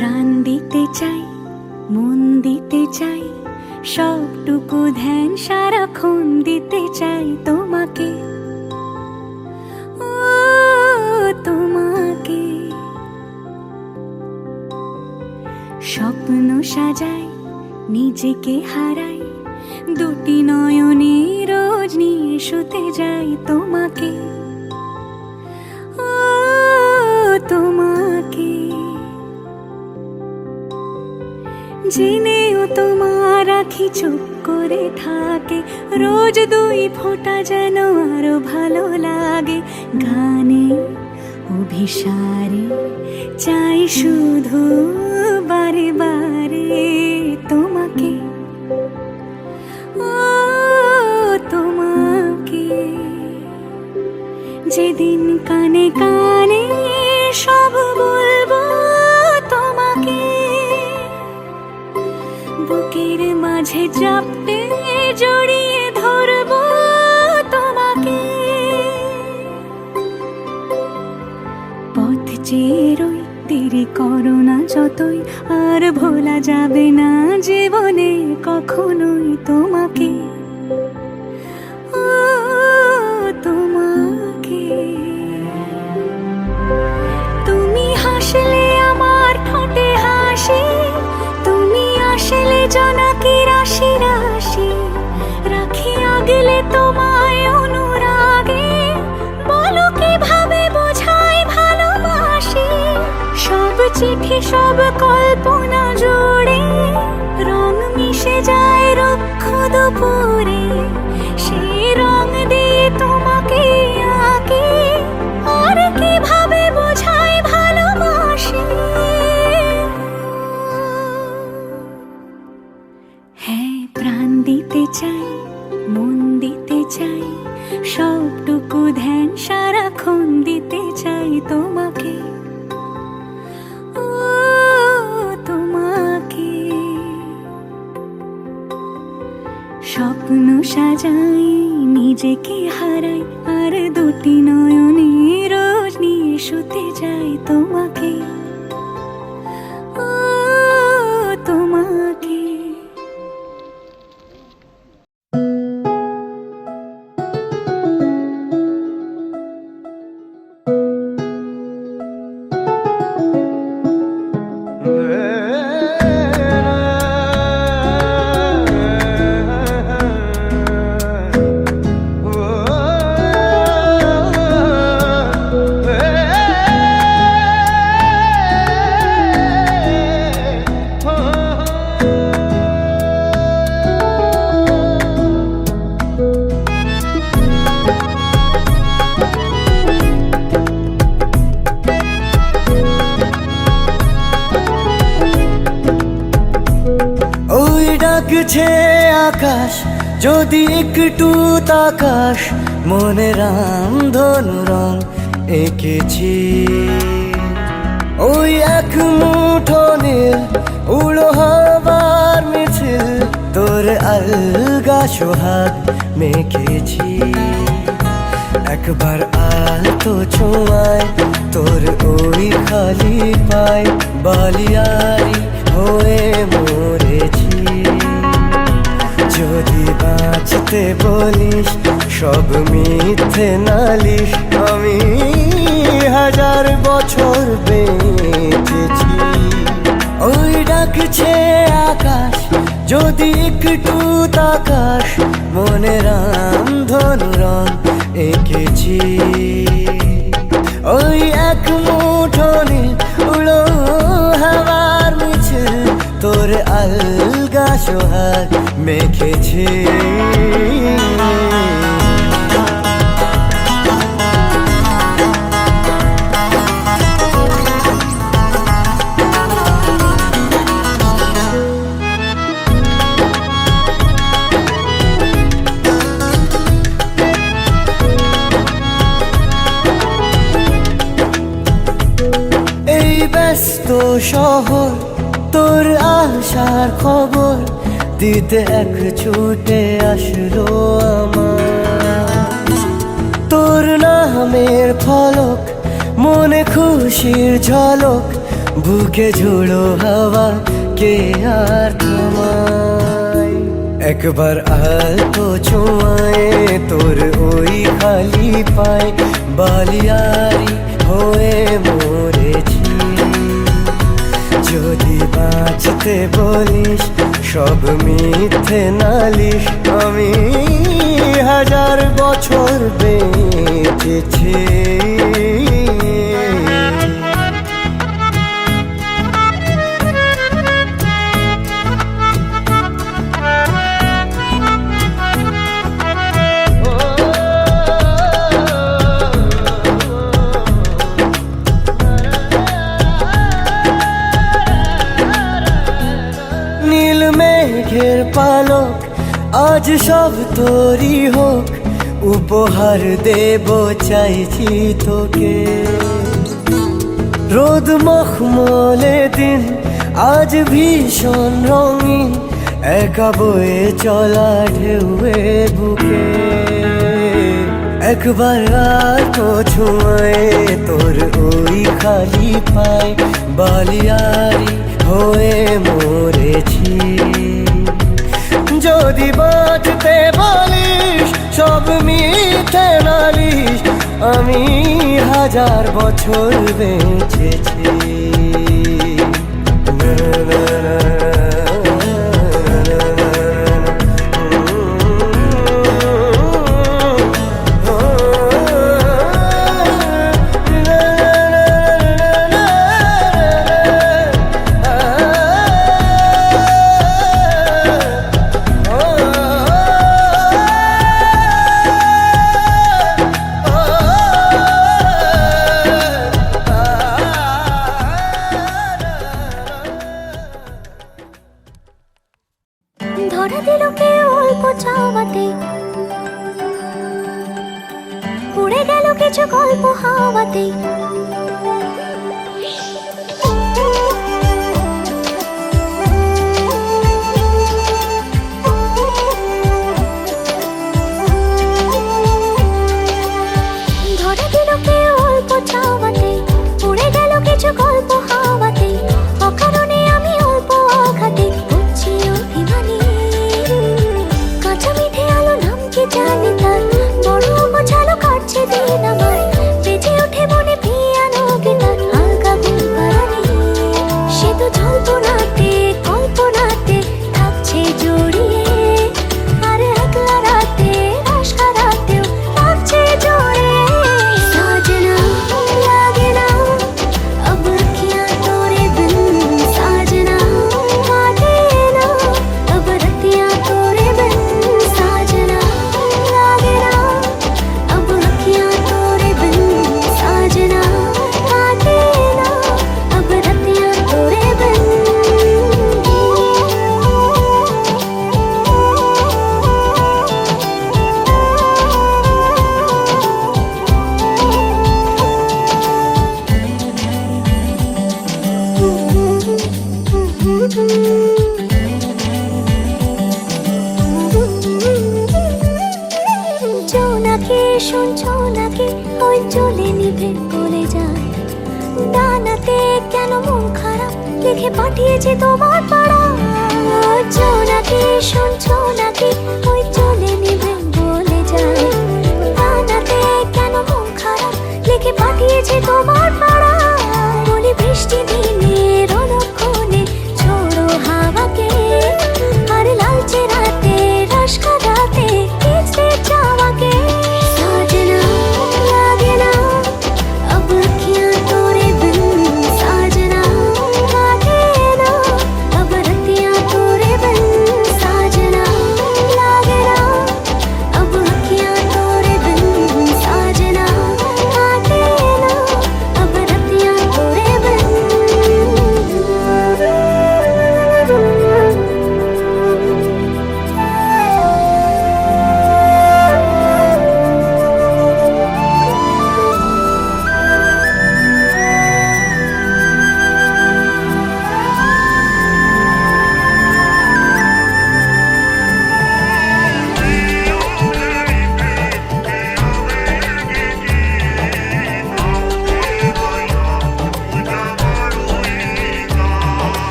প্রাণ দিতে চাই, মন দিতে চাই, সবটুকু ধ্যান সারাক্ষণ দিতে চাই তোমাকে, ও তোমাকে। স্বপ্ন সাজাই, নিজেকে হারাই, দুটি নয়নে রোজ নিয়ে শুতে যাই তোমাকে, ও তোমাকে। জেনেও তোমার আখি চুপ করে থাকে, রোজ দুই ফোঁটা যেন আরো ভালো লাগে। গানে অভিসারে চাই শুধু বারে বারে তোমাকে, ও তোমাকে। যেদিন কানে কানে সব বলবো তোমাকে, বুকের মাঝে চাপতে জড়িয়ে ধরবো তোমাকে। পথ চেয়ে রই, দেরি করো না যতই, আর ভোলা যাবে না জীবনে কখনোই তোমাকে, ও তোমাকে। তুমি হাসলে আমার ঠোঁটে হাসি, তুমি আসলে জোনাকি রাশি রাশি, রাখি আগলে তোমায় অনুরাগে, বলো কিভাবে বোঝাই ভালোবাসি। সব চিঠি সব কল্পনা জুড়ে রং মিশে যায় রুক্ষ দুপুরে, সেই রং দিয়ে তোমাকে আঁকি, আর কিভাবে বোঝাই ভালোবাসি। হ্যাঁ, প্রাণ দিতে চাই, মন দিতে চাই, সবটুকু ধ্যান সারাক্ষণ দিতে চাই তোমাকে, ও তোমাকে। স্বপ্ন সাজাই, নিজেকে হারাই, আর দুটি নয়নে রোজ নিয়ে শুতে যাই তোমাকে, ও তোমাকে। ডাকছে আকাশ, যদি একটু তাকাস, মনে রামধনু রং এঁকেছি। ওই এক মুঠো নীল উড়ো হবার মিছিল, তোর আলগা সোহাগ মেখেছি। একবার আলতো ছোঁয়ায় তোর ওই খালি পায়, বালিয়ারি হয়ে মরেছি। যদি বাঁচতে বলিস সব মিথ্যে নালিশ, আমি 1000 বছর বেঁচেছি। ওই ডাকছে আকাশ, যদি একটু তাকাস, মনে রামধনু রং এঁকেছি। ওই এক মুঠো নীল উড়ো হাওয়ার মিছিল, তোর আলগা সোহাগ মেখেছি। এই ব্যস্ত শহর, তোর আসার খবর দিতে এক ছুটে আসলো আমার। তোর নামের ফলক মনে খুশির ঝলক, বুকে ঝোড়ো হাওয়া, কে আর তোমায়। একবার আলতো ছোঁয়ায় তোর ওই খালি পায়, বালিয়ারি হয়ে মরেছি। যদি বাঁচতে বলিস সব মিথ্যে নালিশ, আমি 1000 বছর বেঁচেছি। নীল মেঘের পালক, আজ সব তোরই হোক, উপহার দেব চাইছি তোকে। রোদ মখমলে দিন আজ ভীষণ রঙিন, একা বয়ে চলা ঢেউয়ে বুকে। একবার আর তো ছুঁয়ে তোর ওই খালি পায়, বালিয়ারি হয়ে মরেছি। যদি বাঁচতে বলিস সব মিথ্যে নালিশ, আমি 1000 বছর বেঁচেছি। ধরা দিল কে অল্প চাওয়াতে, উড়ে গেল কিছু গল্প হাওয়াতে। ধরা দিল কে অল্প চাওয়াতে, উড়ে গেল কিছু গল্প হাওয়াতে। অকারণে আমি অল্প আঘাতে হচ্ছি অভিমানী। কাঁচা মিঠে আলো নাম কি জানি তার, বড় গোছালো কাটছে দিন আমার। বেজে ওঠে মনে পিয়ানো গিটার, হালকা গুল বাড়ানি। সে তো জল্পনাতে কল্পনাতে থাকছে জড়িয়ে, আর একলা রাতে আশকা রাতেও থাকছে জড়িয়ে। সাজনা লাগে না अब अखियाँ तोरे बिन, साजना काटे ना अब रतियाँ तोरे बिन। साजना लागे ना अब अखियाँ तोरे बिन, साजना काटे ना अब रतियाँ तोरे बिन। জোনাকে শুনছো নাকি ওই চলে নিভে বলে যায়, ডানাতে কেন মন খারাপ লিখে পাঠিয়েছে তোমার পাড়া। জোনাকে শুনছো নাকি ওই চলে নিভে বলে যায়, ডানাতে কেন মন খারাপ লিখে পাঠিয়েছে তোমার পাড়া। বলি বৃষ্টি দিনের অলক্ষণে ছোড়ো হাওয়াকে, আর লালচে রাতে রাশকা রাতে কিসে চাওয়াকে। साजना लागे ना अब अखियाँ तोरे बिन, साजना काटे ना अब रतियाँ तोरे बिन। साजना लागे ना अब अखियाँ तोरे बिन, साजना काटे ना अब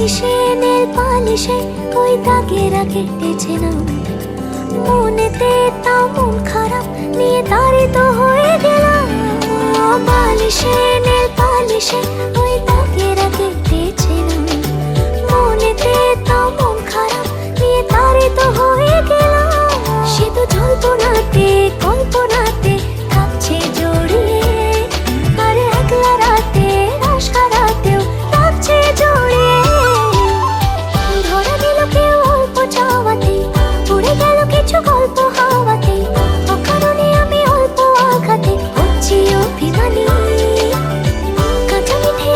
বালিশে নীল পালিশে ওই দাগেরা কেটেছে না, মনেতে তাও মন খারাপ নিয়ে তাড়িত হয়ে গেলাম। বালিশে নীল পালিশে ওই দাগেরা কেটেছে না, মনেতে তাও মন খারাপ নিয়ে তাড়িত হয়ে গেলাম। সে তো জল্পনাতে কল্পনাতে থাকছে জড়িয়ে, আর একলা রাতে রাশ কারাতেও থাকছে জড়িয়ে। ধরা দিল কেউ অল্প চাওয়াতে, উড়ে গেল কিছু গল্প হাওয়াতে, অকারণে আমি অল্প আঘাতে হচ্ছি অভিমানী। কাঁচা মিঠে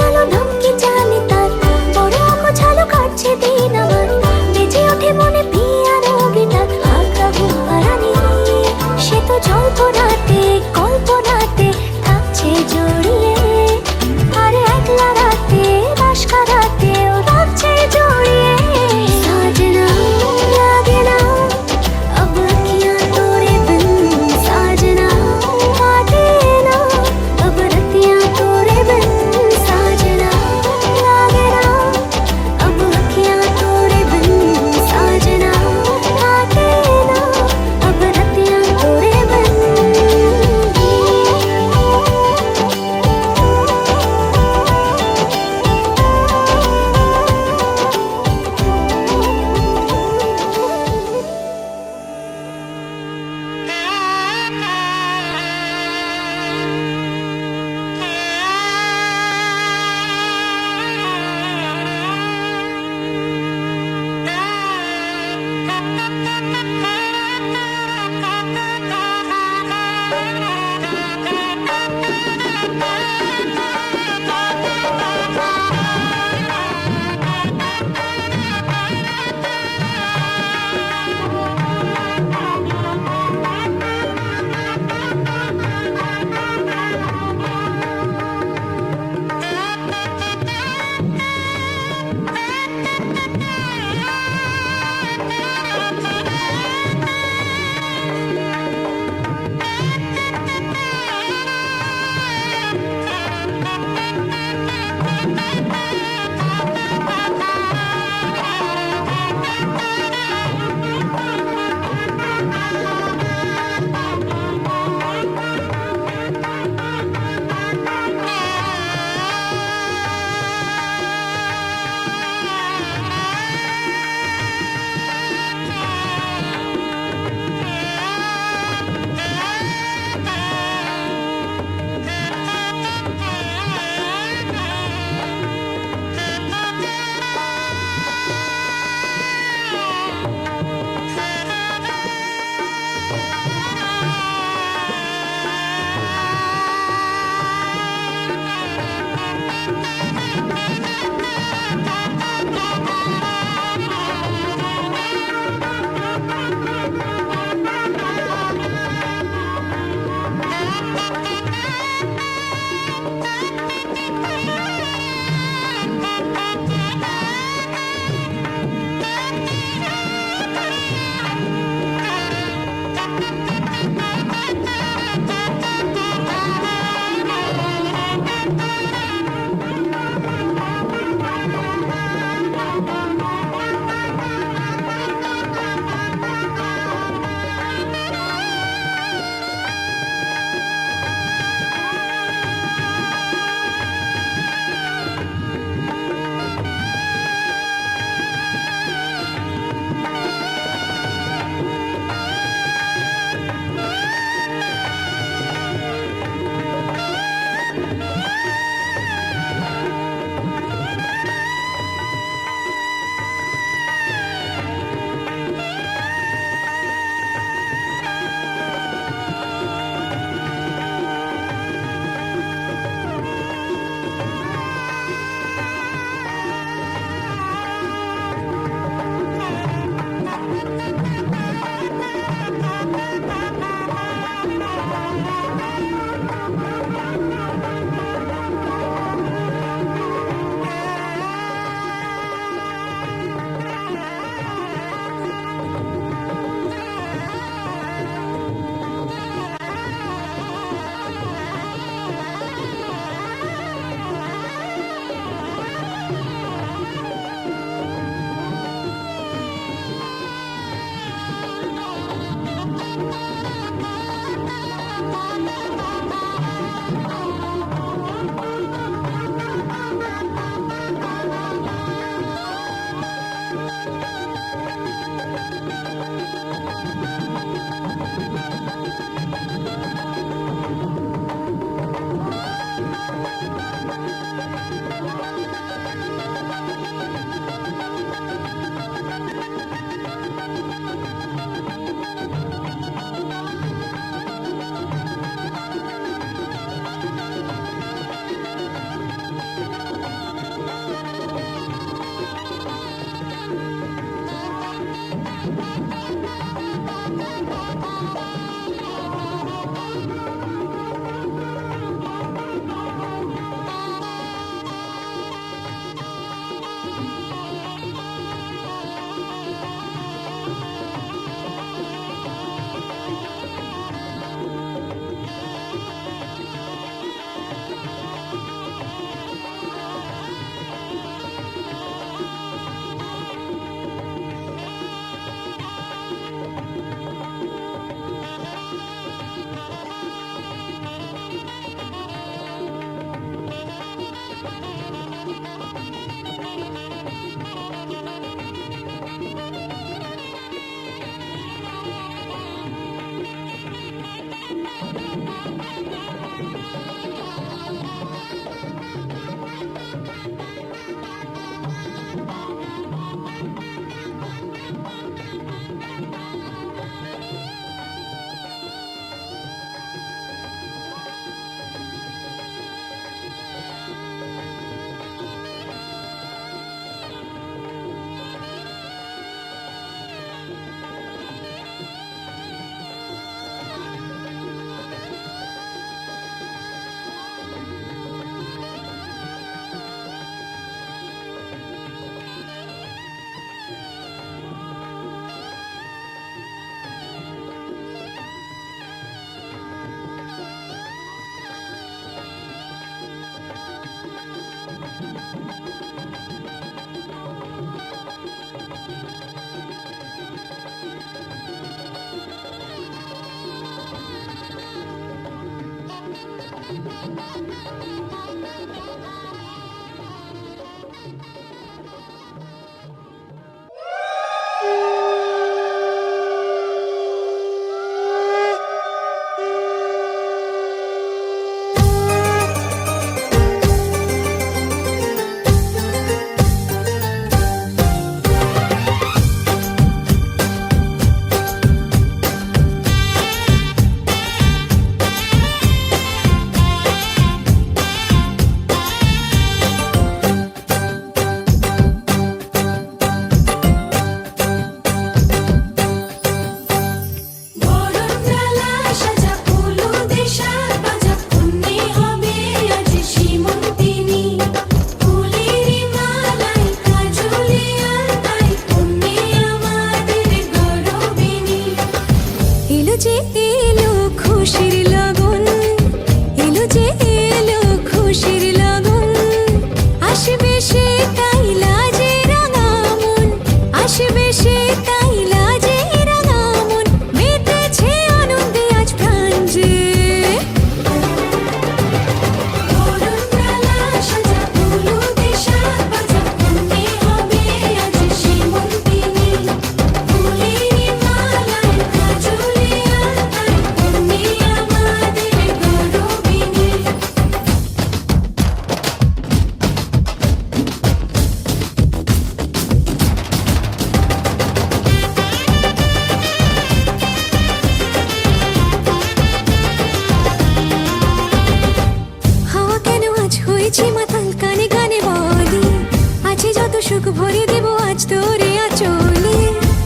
সুখ ভরে দেব আজ তোরে আঁচলে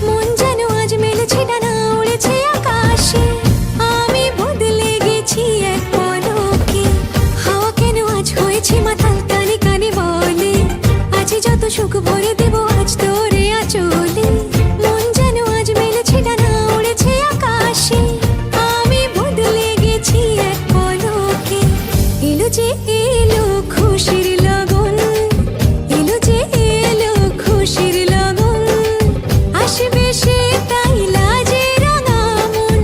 মন যেন আজ মেলেছে ডানা উড়েছে আকাশে আমি বদলে গেছি এক পলকে হাওয়া কেন আজ হয়েছে মাতাল কানে কানে বলে আজ যত সুখ ভরে দেব আজ তোরে আঁচলে মন যেন আজ মেলেছে ডানা উড়েছে আকাশে আমি বদলে গেছি এক পলকে এলো যে এলো খুশির লগন এলো যে এলো খুশির লগন আসবে সে তাই লাজে রাঙা মন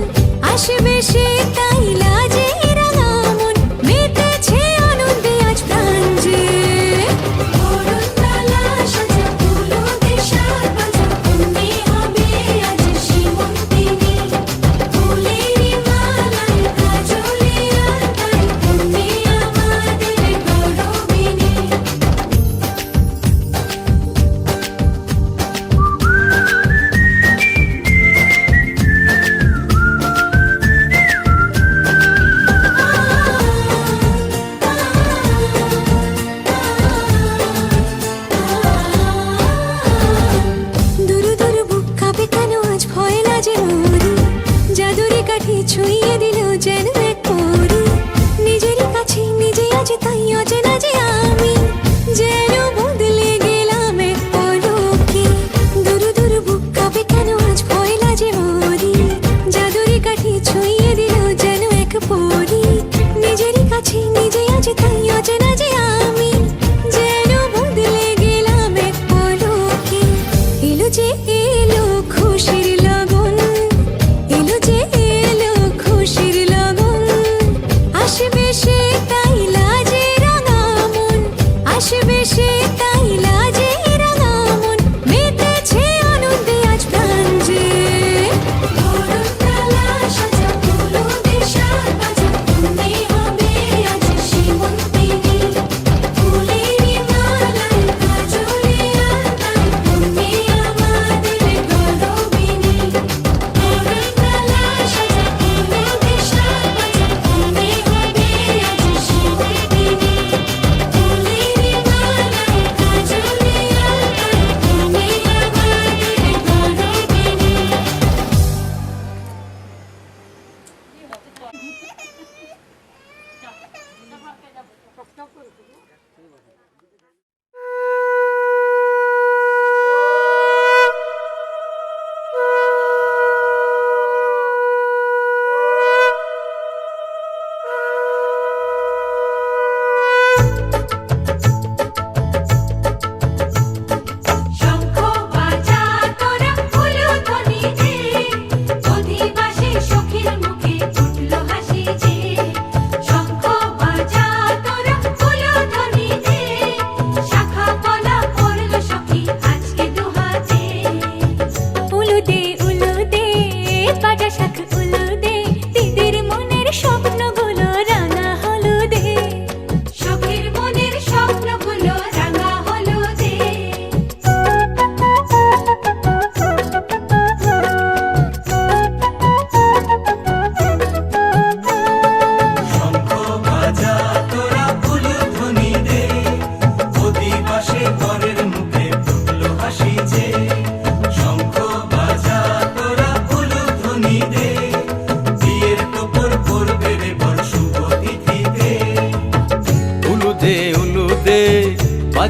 আসবে সে তাই লাজে রাঙা মন মেতেছে আনন্দে আজ প্রাণ যে বরণডালা সাজা ফুলো দেশার বাজা বন্দি হবে আজ সীমন্তিনী ফুলেরই মালায় কাজলে আলতায় বন্দি আমাদের গৌরবিনী দুরু দুরু বুক কাঁপে কেন আজ ভয় লাজে মরি জাদুরি কাঠি ছুঁয়ে দিল যেন এক পরি নিজেরই কাছে নিজে আজ তাই অচেনা যে আমি যেন বদলে গেলাম এক পলকে দুরু দুরু বুক কাঁপে কেন আজ ভয় লাজে মরি জাদুরি কাঠি ছুঁয়ে দিল যেন এক পরি নিজেরই কাছে নিজে আজ তাই অচেনা যে আমি যেন বদলে গেলাম এক পলকে এলো যে এলো খুশির লগন এলো যে এলো খুশির লগন আসবে সে তাই লাজে রাঙা মন আসবে সে তাই লাজে রাঙা মন মেতেছে আনন্দে আজ প্রাণ যে বরণডালা সাজা ফুলো দেশার বাজা বন্দি হবে আজ সীমন্তিনী ফুলেরই মালায় কাজলে আলতায় বন্দি আমাদের গৌরবিনী বরণডালা সাজা ফুলো দেশার বাজা বন্দি হবে আজ সীমন্তিনী ফুলেরই মালায় কাজলে আলতায় বন্দি আমাদের গৌরবিনী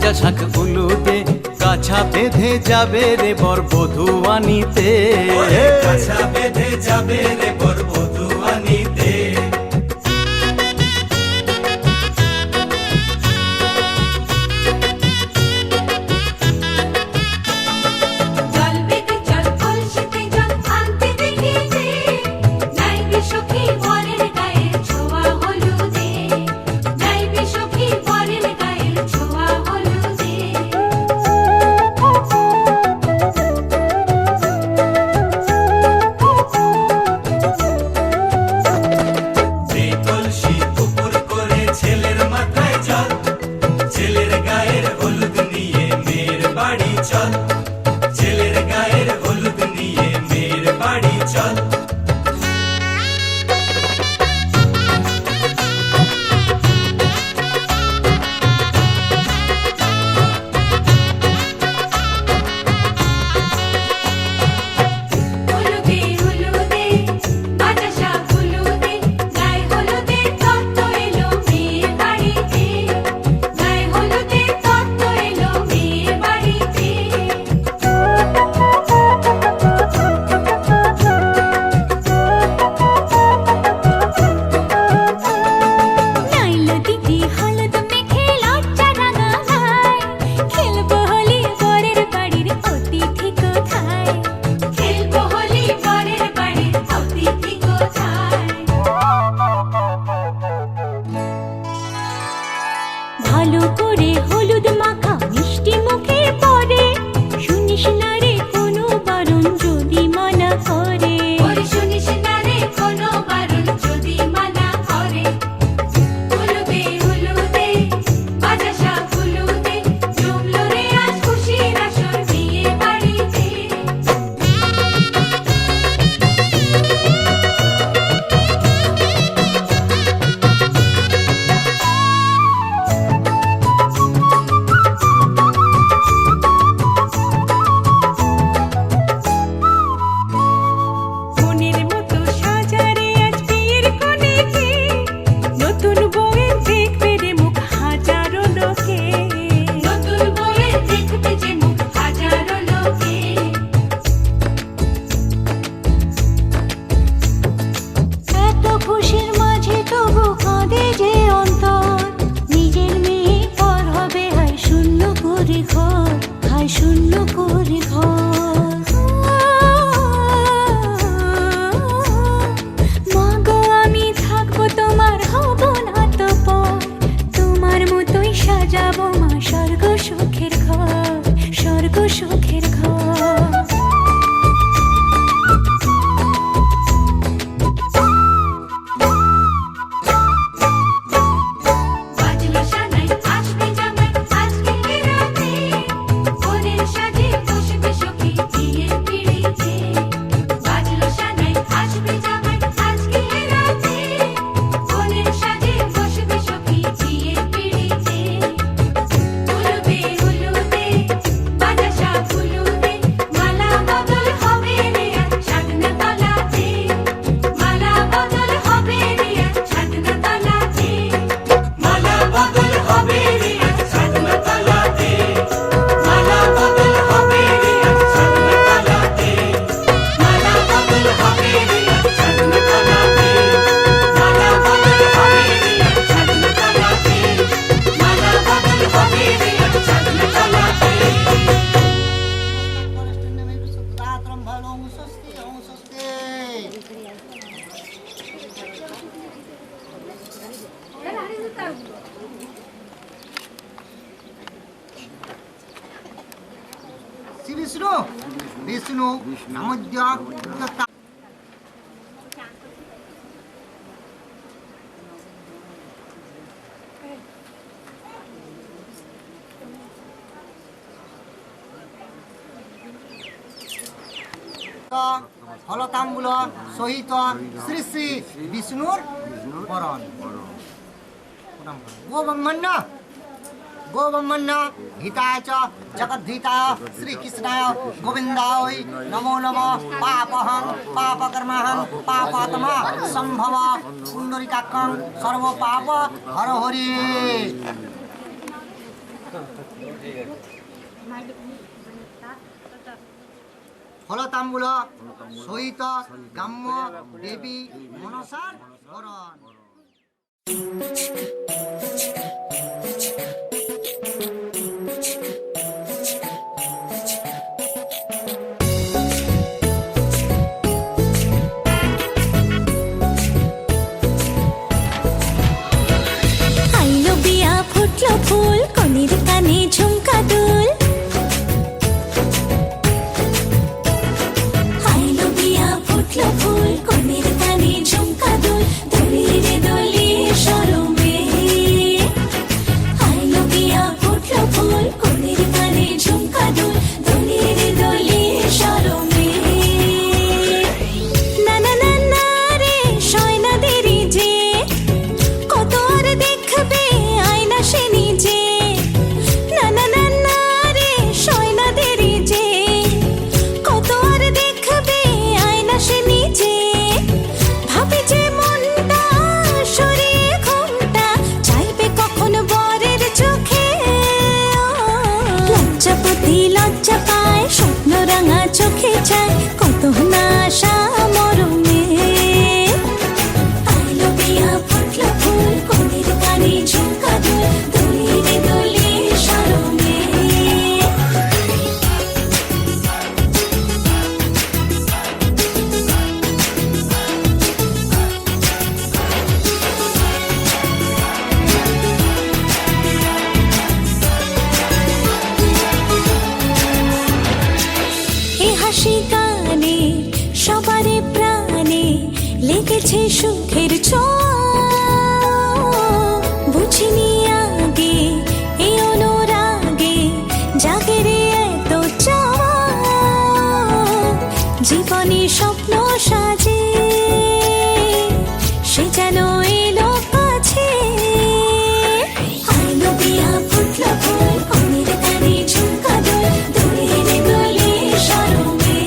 ভাজা শাক উলুদে, কাছা বেঁধে যাবে রে বর বধূ আনিতে। কাছা বেঁধে যাবে রে বর বধূ আনিতে। জল বেঁধে চল কলসিতে জল আনতে দেখি যে, যাইবি সখী বরের গায়ের ছোঁয়া হলুদে, যাইবি সখী বরের গায়ের ছোঁয়া হলুদে। সেই কলসি উপর করে ছেলের মাথায় জল, ছেলের গায়ের হলুদ নিয়ে মেয়ের বাড়ি চল, ছেলের গায়ের হলুদ নিয়ে মেয়ের বাড়ি চল। হলুদে হলুদে ভাজা শাক হলুদে, গায়ে হলুদে তত্ত্ব এলো মেয়ের বাড়িতে, গায়ে হলুদে তত্ত্ব এলো মেয়ের বাড়িতে। নাইলো দিদি হলুদ মেখে লজ্জা রাঙা গায়, খেলবো হোলি বরের বাড়ির অতিথি কোথায়, খেলবো হোলি বরের বাড়ির অতিথি কোথায়। ভালো করে হলুদ মাখা মিষ্টি মুখে পড়ে, শুনিস না রে কোনো বারণ যদি মানা করে, শুনিস না রে কোনো বারণ যদি মানা করে। হলুদে হলুদে ভাজা শাক হলুদে, জমলো রে আজ খুশির আসর বিয়ে বাড়িতে। মনের মতো সাজারে আজ বিয়ের কনেকে, নতুন বউয়ের দেখবে রে মুখ হাজারো লোকে, নতুন বউয়ের দেখবে যে মুখ হাজারো লোকে। এত খুশির মাঝে তবু কাঁদে যে অন্তর, নিজের মেয়ে পর হবে হায় শূন্য করে ঘর, হায় শূন্য করে ঘর। মা গো আমি থাকবো তোমার, হব না তো পর, তোমার মতোই সাজাবো মা স্বর্গ সুখের ঘর, স্বর্গ সুখের ঘর। বাজলো সানাই আসবে জামাই আজকে রাতে, বোনের সাজে বসবে সখী বিয়ের পিড়িতে। বাজলো সানাই আসবে জামাই আজকে রাতে, বোনের সাজে বসবে সখী বিয়ের পিড়িতে। হলুদে হলুদে ভাজা শাক হলুদে, মালা বদল হবে রে আজ ছাদনা তলাতে, মালা বদল হবে রে আজ ছাদনা তলাতে। মালা বদল হবে রে আজ ছাদনা তলাতে, মালা বদল হবে রে আজ ছাদনা তলাতে, মালা বদল হবে রে আজ ছাদনা তলাতে, মালা বদল হবে রে আজ ছাদনা তলাতে, মালা বদল হবে রে আজ ছাদনা তলাতে। শ্রী বিষ্ণু বিষ্ণু নামোদ্য উদ্যতা ফলতাম্বুল সহিত শ্রী শ্রী বিষ্ণুর বরণ। গোব্রহ্মণ্য गोब्रह्मण्य हिताय च जगद्धिताय श्रीकृष्णाय गोविन्दाय नमो नमः। पापहं पापकर्महं पापात्मा संभव पुण्डरीकाक्षं सर्वपाप हर हरि। ফলতাম্বুল সহিত গ্রাম্য দেবী মনসার বরণ। আইলো বিয়া ফুটলো ফুল কনের কানে ঝুমকা দুল আইলো বিয়া ফুটলো ফুল কনের কানে ঝুমকা দুল দলিয়ে রে দলিয়ে শরমে আইলো বিয়া ফুটলো ফুল কনের কানে ঝুমকা দুল দলিয়ে রে দলিয়ে শরমে না না না না রে শয়না দেরি যে কত আর দেখবে আয়না সে নিজে না না না না রে শয়না দেরি যে কত আর দেখবে আয়না সে নিজে ভাবে যে মনটা সরিয়ে ঘুমটা চাইবে কখন বরের চোখে লজ্জাপতি লজ্জা পায় স্বপ্ন রাঙা চোখে চায় কত না আশা মরমে আইলো বিয়া ফুটলো ফুল কনের কানে ঝুমকা দুল দলিয়ে রে দলিয়ে শরমে এ হাসি গানে সবারে প্রাণে লেগেছে সুখের ছোঁয়া বুঝিনি আগে এই অনুরাগে জাগে রে এত চাওয়া জীবনে স্বপ্ন সাজে সে যেন এলো কাছে আইলো বিয়া ফুটলো ফুল কনের কানে ঝুমকা দুল দলিয়ে রে দলিয়ে শরমে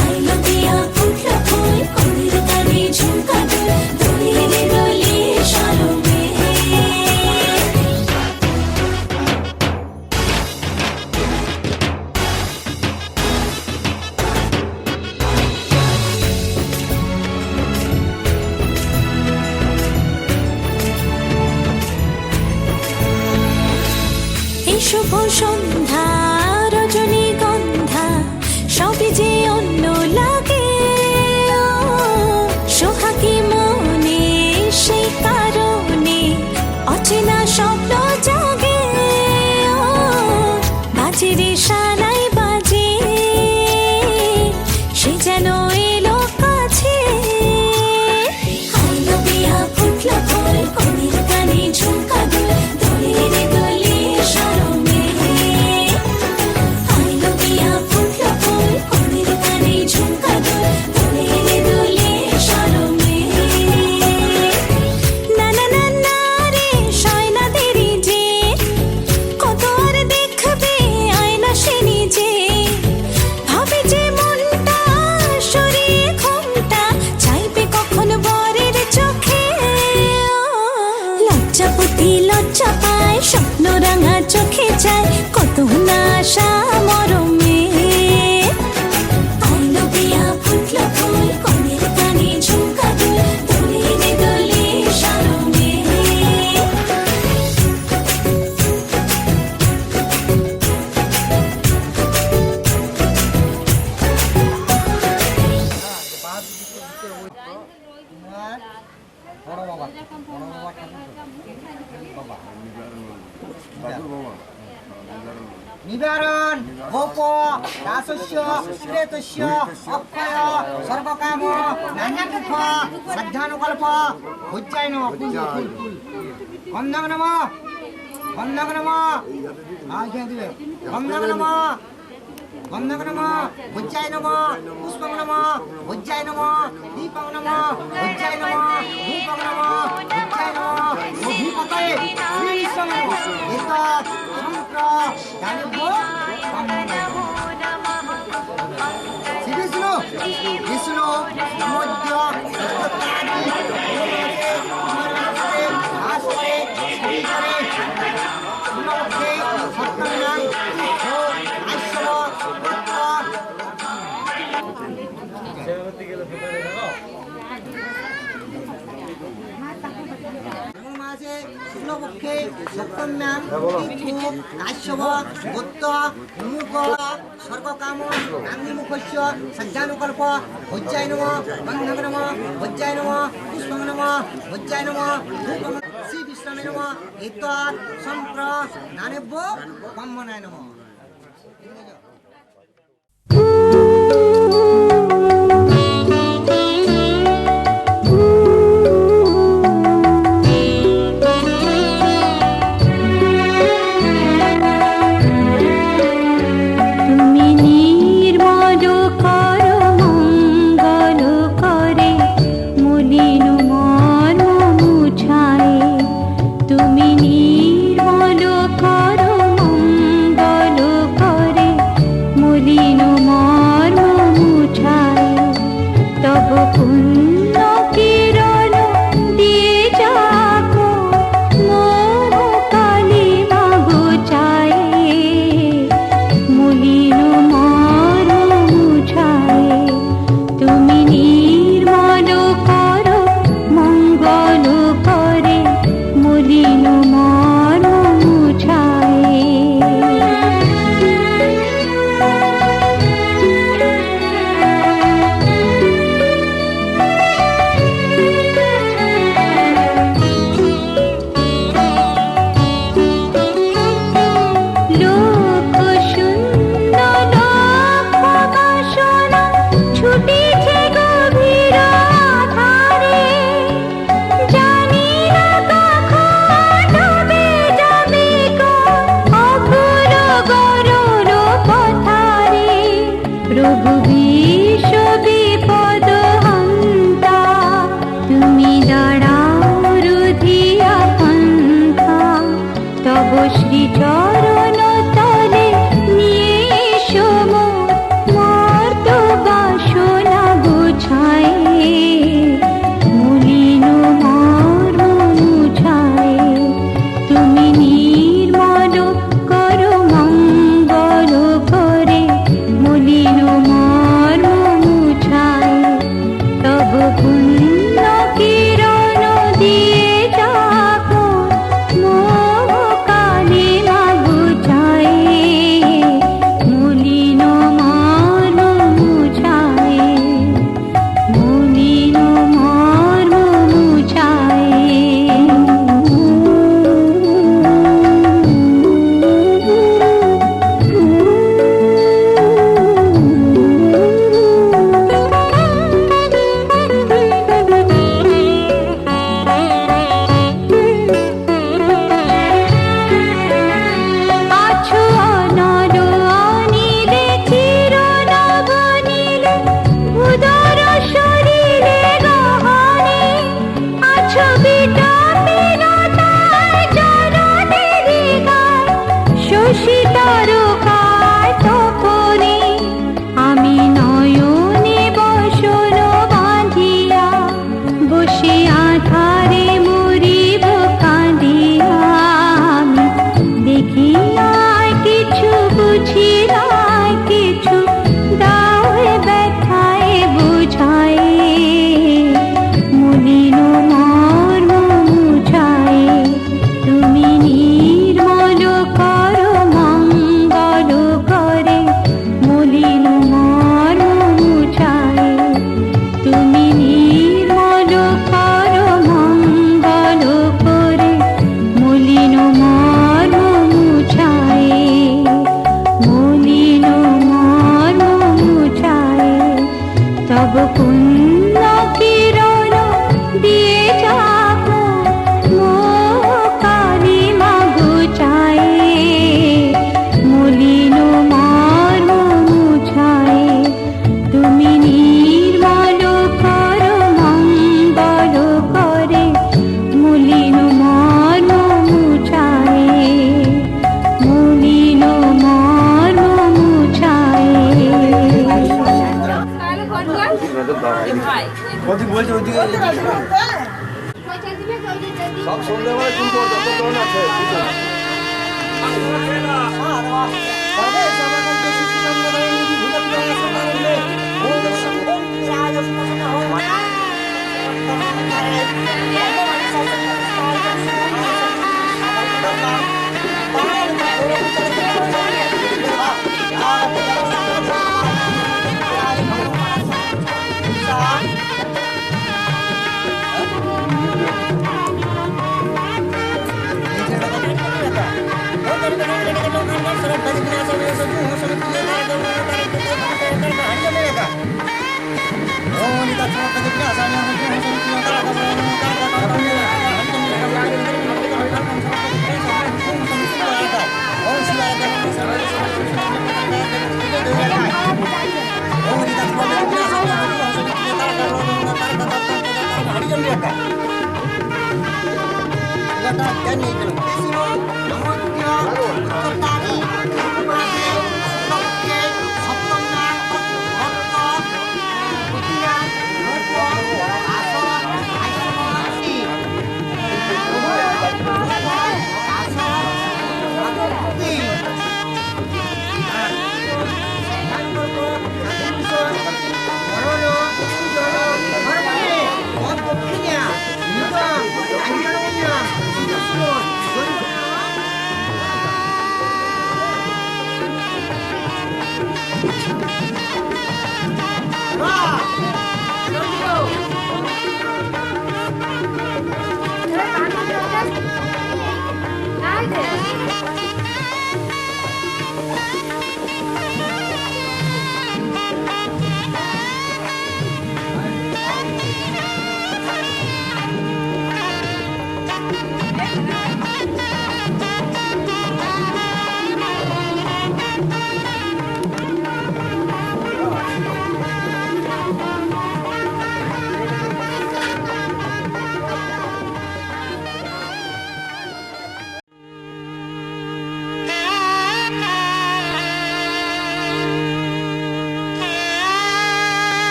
আইলো বিয়া ফুটলো ফুল কনের কানে ঝুমকা দুল দলিয়ে রে দলিয়ে শরমে এই শুভ সন্ধ্যা রজনীগন্ধা সবই যে অন্য লাগে সোহাগী মনে সেই কারণে অচেনা স্বপ্ন জাগে বাজে রে সানাই বাজে সে যেন এলো কাছে আইলো বিয়া ফুটলো ফুল কনের কানে ঝুমকা দুল দলিয়ে রে দলিয়ে শরমে আইলো বিয়া ফুটলো ফুল কনের কানে ঝুমকা দুল দলিয়ে রে দলিয়ে শরমে না না না না রে শয়না দেরি যে কত আর দেখবে আয়না সে নিজে ভাবে যে মনটা সরিয়ে ঘুমটা চাইবে কখন বরের চোখে লজ্জাপতি লজ্জা পায় স্বপ্ন রাঙা চোখে চায় কত না আশা মরমে আইলো বিয়া ফুটলো ফুল কনের কানে ঝুমকা দুল দলিয়ে রে দলিয়ে শরমে বড় বাবা নিবারণ গোপ দাসস্য শ্রেতস্য অক্ষয় সর্বকাম নান্যাকল্প সাধ্যানুকল্প উজ্জয় নম ফুল ফুল ফুল গন্ধক নম গন্ধক নম দিবে গন্ধক নম গন্ধক নম উজ্জয় নম পুষ্পং নম উজ্জয় নম দীপং নম উজ্জয় নম ধূপং নম উজ্জয় নম অধিপতয়ে শ্রীবিষ্ণু এতৎ মন্ত্র দানব্য শ্রী বিষ্ণু বিষ্ণু নমোদ্য আসরে শ্রী করে কৃষ্ণপক্ষে সপ্তম্যাম তিথু কাশ্যপ গোত্র মুখ স্বর্গকাম নান্দিমুখস্য সজ্জানুকল্প ভজ্জায় নম বন্ধক নম ভজ্জায় নম পুষ্পং নম ভজ্জায় নম ধূপং শ্রী বিষ্ণবে নম এতৎ সম্প্র নানেভ্য ব্রহ্মণায় নম। তুমি নির্মল কর মঙ্গল করে মলিন মন মুছায়ে তুমি নির্মল কর মঙ্গল করে মলিন মন মুছায়ে তব পুণ্য কিরণ দিয়ে যাকো মোহ কালিমা ঘুচায়ে মলিন মন মুছায়ে তুমি নির্মল কর মঙ্গল করে মলিন মন মুছায়ে। লোক শূন্য লক্ষ বাসনা ছুটিছে গভীর আধারে জানি না কখন ডুবে যাবে গো অপুর গরল পথারে প্রভু বিশ্ব বিপদ হন্তা তুমি দাঁড়াও রুধিয়া পন্থা তব শ্রীচরণ তলে নিয়ে এসো মর্ত বাসনা গুছায়ে মলিন মর্ম মুছায়ে তুমি নির্মল কর মঙ্গল করে মলিন মর্ম মুছায়ে তব পুণ্য কিরণ দিয়ে যাকো মোহ কালিমা ঘুচায়ে মলিন মর্ম মুছায়ে মলিন মর্ম মুছায়ে। আছো অনল অনিলে চির নবনীলে উদর শরীরে গহনে আছো বিটপিনতায় চরণেরি গায় শশী তারকায় তপনে আমি নয়নে বসন বাঁধিয়া বসে আধারে মরিব কাঁদিয়া আমি দেখি নাই কিছু বুঝি নাই কিছু দাও হে ব্যথায় বুঝায়ে মলিন মর্ম মুছায়ে তুমি নির্মল কর মঙ্গল করে মলিন মর্ম মুছায়ে তুমি নির্মল কর মঙ্গল করে মলিন মর্ম মুছায়ে মলিন মর্ম মুছায়ে তব পুণ্য কিরণ দিয়ে যাকো মোহ কালিমা ঘুচায়ে মলিন মর্ম মুছায়ে তুমি নির্মল কর মঙ্গল করে মলিন মর্ম মুছায়ে মলিন মর্ম মুছায়ে। সব সন্ধ্যাবেলা কিন্তু যত জন আছে সর্বে সর্বকান্ত শিশুকান্ত ভূতপ্রাণে ওম শম্ভুং রাজ স্মরণ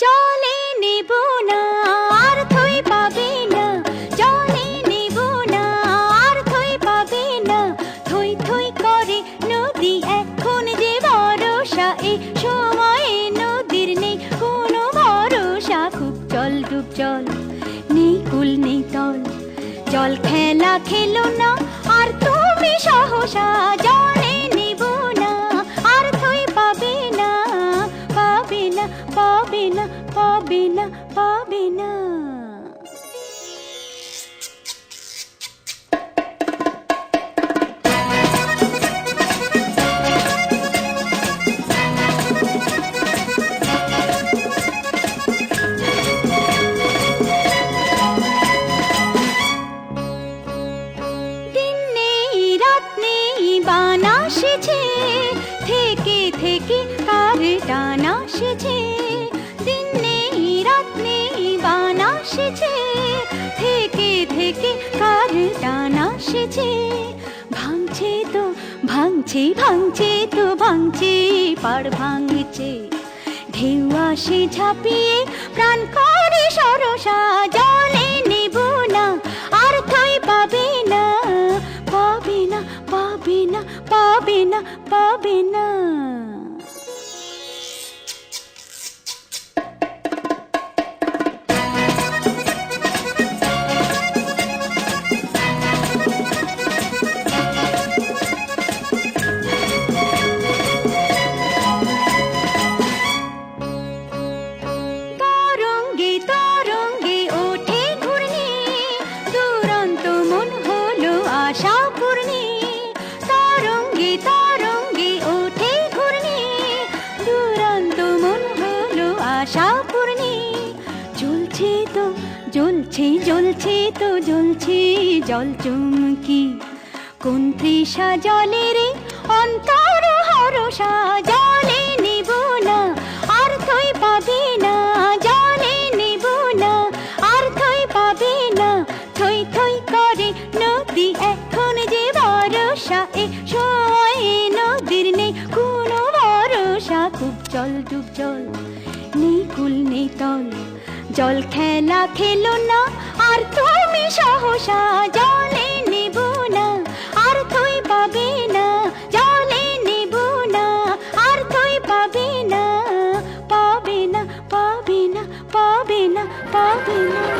জলে নেব না আর থই পাবে না, জলে নেব না আর থই পাবে না, থই থই করে নদী এখন যে ভরসা, এই সময়ে নদীর নেই কোনো ভরসা, খুব জল ডুব জল নেই কুল নেই তল, জল খেলা খেলো না আর তুমি সহসা, জলে নেব না আর থই পাবে না, পাবে না পাবে না পাবে না পাবে না। দিন নেই রাত নেই বান আসেছে, থেকে থেকে কার টান আসেছে, দিন নেই রাত নেই বান আসেছে, থেকে থেকে কার টান আসেছে, ভাঙছে তো ভাঙছে ভাঙছে তো ভাঙছে পাড় ভাঙছে, ঢেউ আসে ঝাঁপিয়ে প্রাণ করে সরসা, জলে নেব না আর থই পাবে না, পাবে না পাবে না পাবে না পাবে না। তরঙ্গে তরঙ্গে ওঠে ঘূর্ণি, দুরন্ত মন হলো আশা পূর্ণি, তরঙ্গে তরঙ্গে ওঠে ঘূর্ণি, দুরন্ত মন হলো আশা পূর্ণি, জ্বলছে তো জ্বলছে জ্বলছে তো জ্বলছে জল চুমকি, কোন তৃষা জলের অন্তর হরসা, জলে নেব না আর থই পাবে না, জলে নেব না আর থই পাবে না, থই থই করে নদী এখন যে ভরসা, এই সময়ে নদীর নেই কোনো ভরসা, খুব জল ডুব জল নেই কুল নেই তল, জল খেলা খেলো না আর তুমি সহসা, জলে নেব না আর থই পাবে না, জলে নেব না আর থই পাবে না, পাবে না পাবে না পাবে না পাবে না।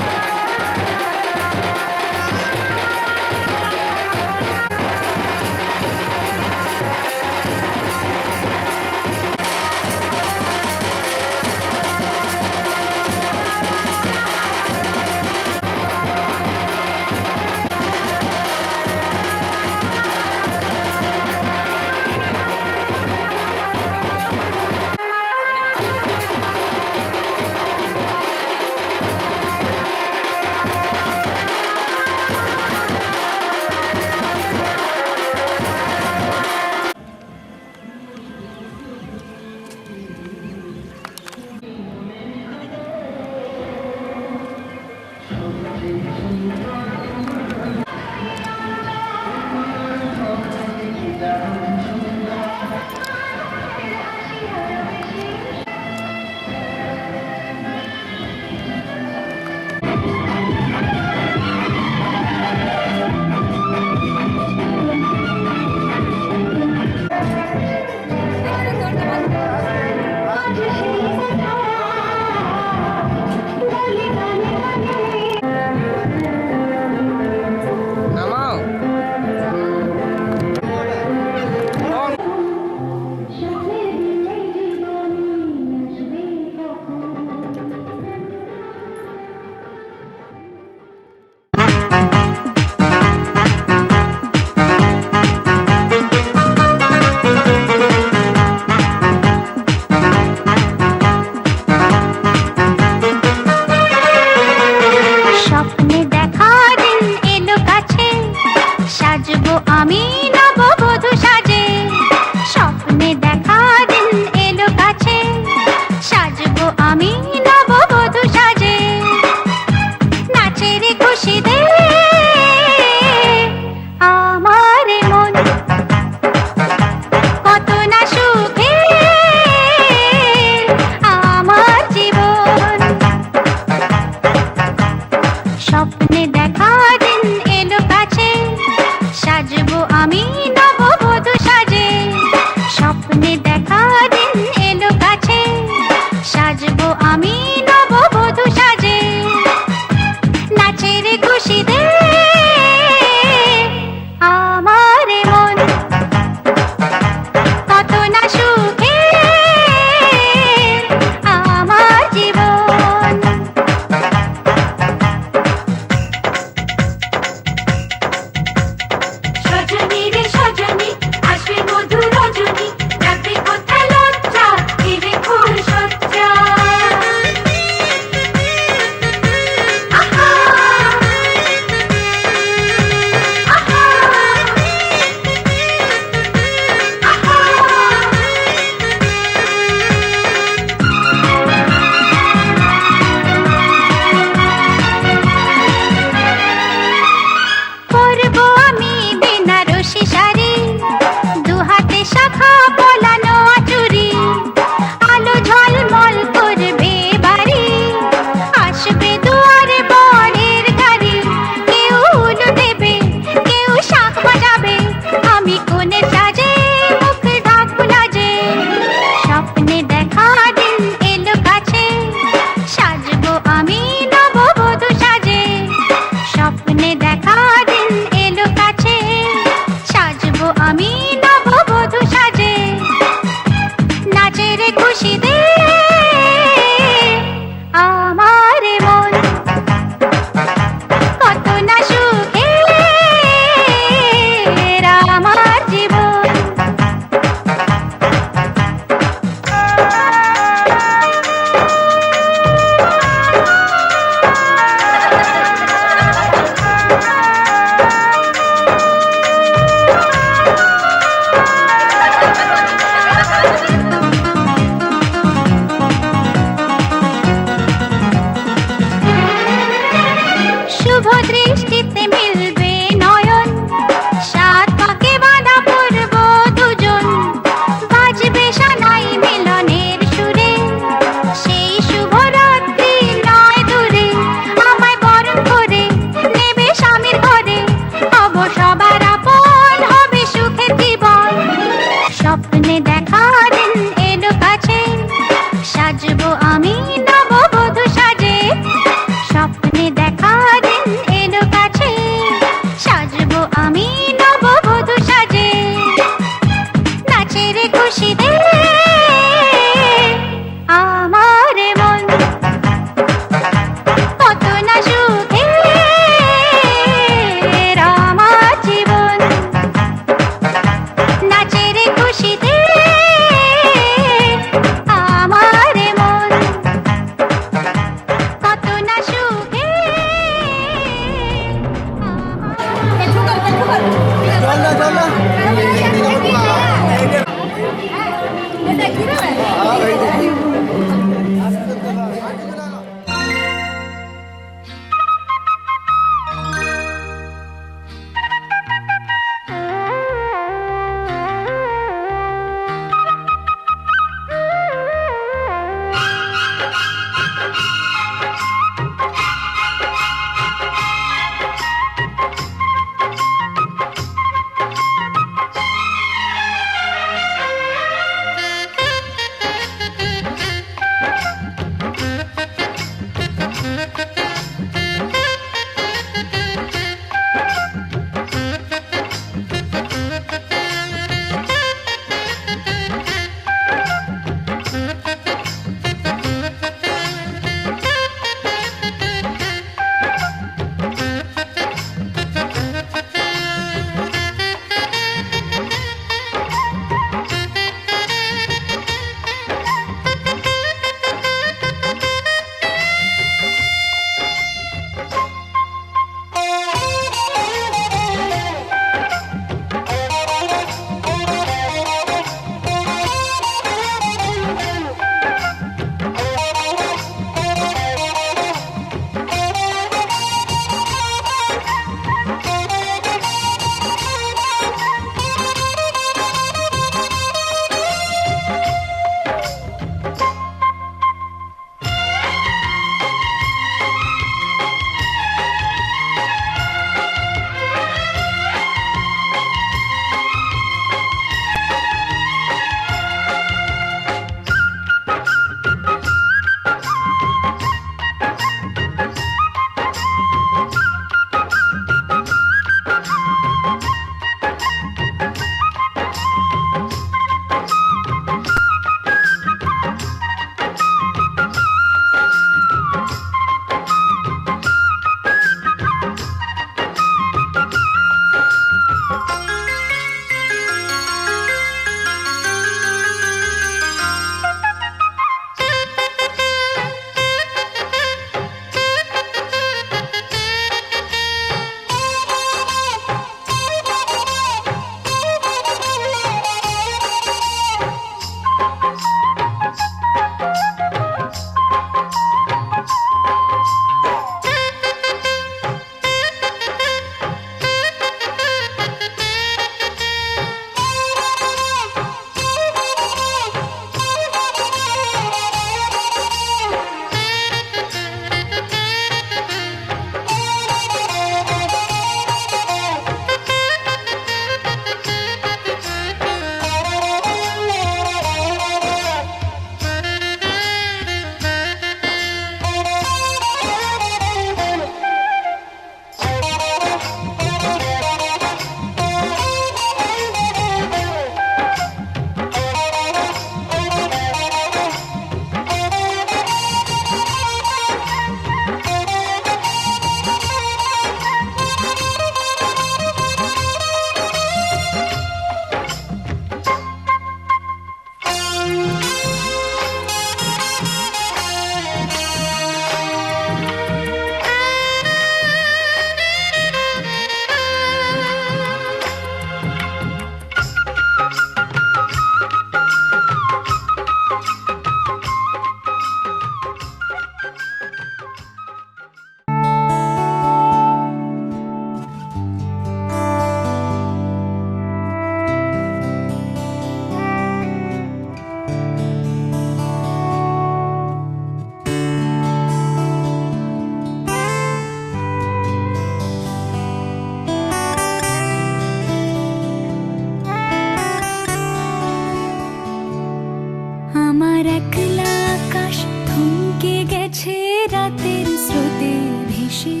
আমার একলা আকাশ থমকে গেছে রাতের স্রোতে ভেসে,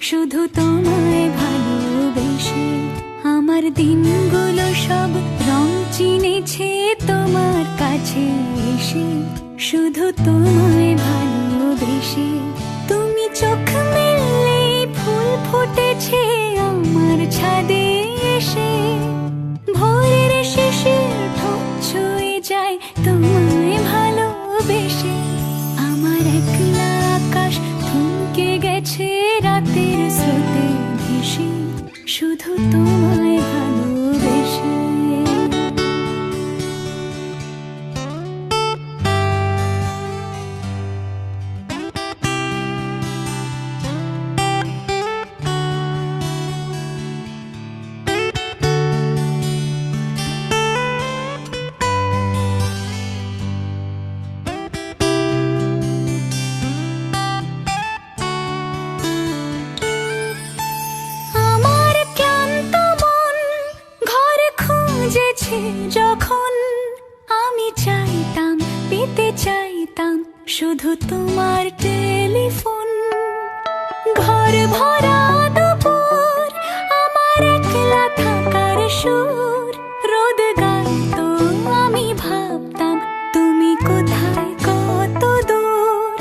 শুধু তোমায় ভালোবেসে। আমার দিনগুলো সব রং চিনেছে তোমার কাছে এসে, শুধু তোমায় ভালোবেসে। তুমি চোখ মেললে ফুল ফুটেছে আমার ছাদে এসে, ভোরের শিশির ঠোঁট ছুঁয়ে যায় তোমায় ভালোবেসে। আমার একলা আকাশ থমকে গেছে রাতের স্রোতে ভেসে, শুধু তোমায় ভালোবেসে। আমার ক্লান্ত মন ঘর খুঁজেছে যখন, আমি চাইতাম পেতে চাইতাম শুধু তোমার টেলিফোন। ঘর ভরা দুপুর আমার একলা থাকার সুর, রোদ গাইতো আমি ভাবতাম তুমি কোথায় কত দূর।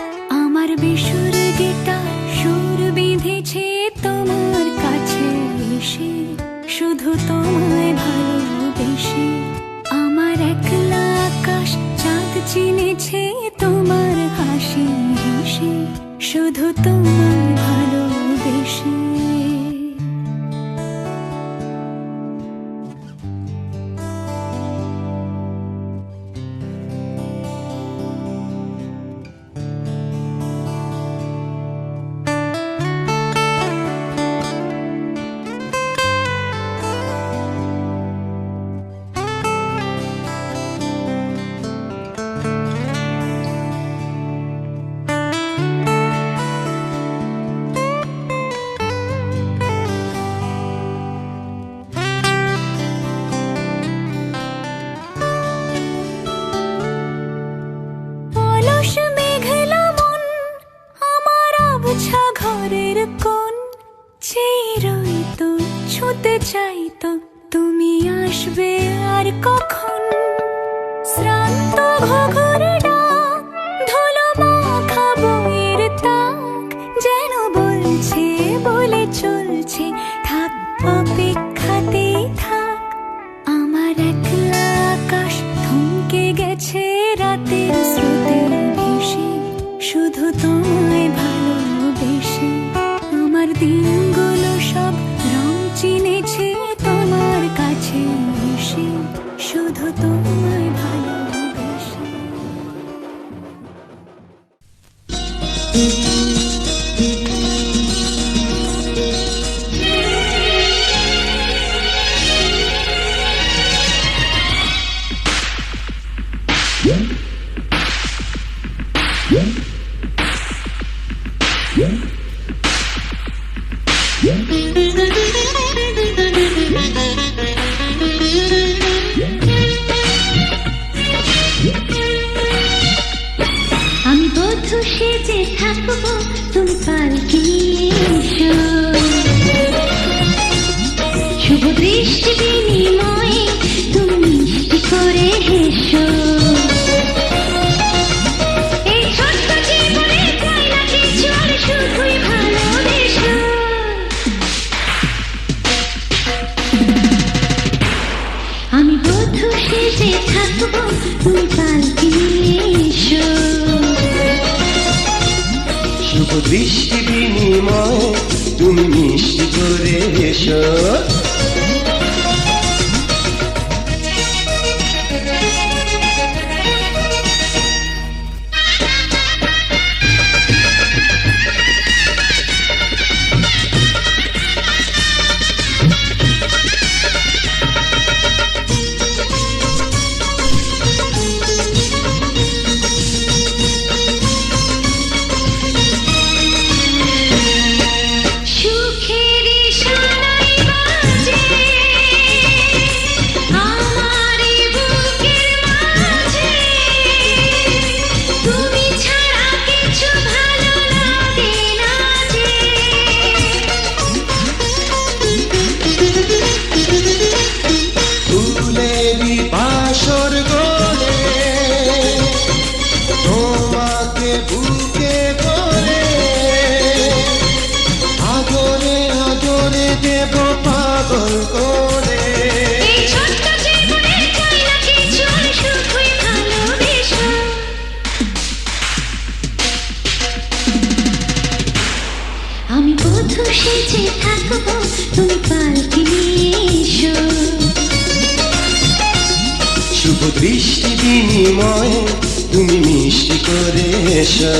আমার বেসুর গিটার সুর বিঁধেছে তোমার কাছে এসে, শুধু তোমায় ভালোবেসে। আমার একলা আকাশ চাঁদ চিনেছে তোমার হাসি হেসে, শুধু তোমায় ভালোবেসে। অলস মেঘলা মন আমার আবছা ঘরের কোণ, চেয়ে রইতো ছুঁতে চাইতো তুমি আসবে আর কখন। শ্রান্ত ঘুঘুর ডাক ধুলো মাখা বইয়ের তাক, যেন বলছে বলে চলছে থাক অপেক্ষাতেই থাক। আমার একলা আকাশ থমকে গেছে রাতের স্রোতে ভেসে, শুধু তোমায় ভালোবেসে। আমার দিনগুলো সব রং চিনেছে তোমার কাছে এসে, শুধু তোমায় ভালোবেসে। আমি বধূ সেজে থাকবো, তুমি পালকি এসো। শুভ দৃষ্টি বিনিময়ে তুমি মিষ্টি করে হেসো। এই ছোট্ট জীবনে চাই না কিছু, আর শুধুই ভালোবেসো। আমি বধূ সেজে থাকবো, তুমি পালকি এসো। শুভ দৃষ্টি বিনিময় তুমি মিষ্টি করে এসো। সুখের ইশারায় দৃষ্টি বিনিময়ে তুমি মিষ্টি করে এসো